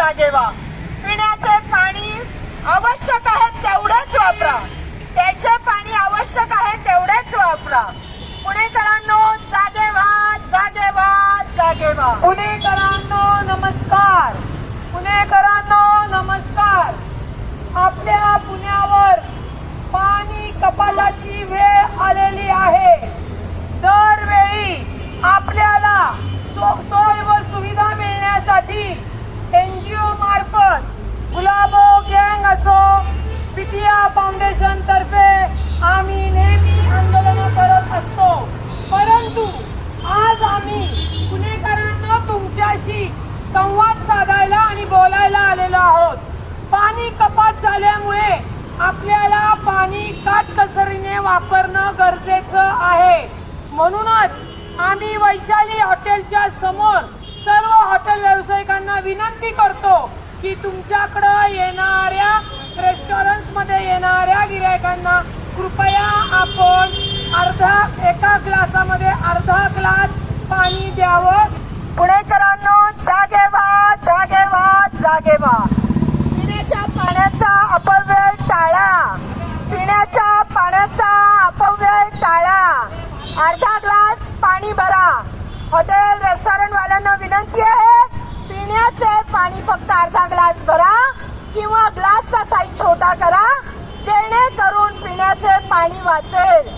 जागे व्हा. पिण्याचे पाणी आवश्यक आहे तेवढेच वापरा. प्यायचे पाणी आवश्यक आहे तेवढेच वापरा. पुणेकरांनो जागे व्हा, जागे व्हा, जागे व्हा. पुणेकरांनो नमस्कार. पुणेकरांनो नमस्कार. आपल्या पुण्यावर पाणी कपाताची वेळ आलेली आहे. दरवेळी आपल्याला सोय व सुविधा मिळण्यासाठी NGO मार्फत गुलाबो गँग असो, पिटिया फाउंडेशन तर्फे आम्ही नेहमी आंदोलन करत असतो. परंतु आज आम्ही पुणेकरांना तुमच्याशी संवाद साधायला आणि बोलायला आलेलो आहोत. पाणी कपात झाल्यामुळे आपल्याला पाणी काटकसरीने वापरणं गरजेचं आहे. म्हणूनच आम्ही वैशाली हॉटेलच्या समोर सर्व हॉटेल व्यावसायिकांना विनंती करतो की तुमच्याकडे येणाऱ्या रेस्टॉरंट मध्ये येणाऱ्या गिरायकांना कृपया आपण एका ग्लासामध्ये अर्धा ग्लास पाणी द्यावं. पुणेकरांनो जागे व्हा, जागे व्हा, जागे व्हा. पिण्याच्या पाण्याचा अपव्यय टाळा. पिण्याच्या पाण्याचा अपव्यय टाळा. अर्धा ग्लास पाणी भरा. हॉटेल रेस्टॉरंट वाल्यांना विनंती आहे, पिण्याचे पाणी फक्त अर्धा ग्लास भरा किंवा ग्लासचा साईज छोटा करा, जेणेकरून पिण्याचे पाणी वाचेल.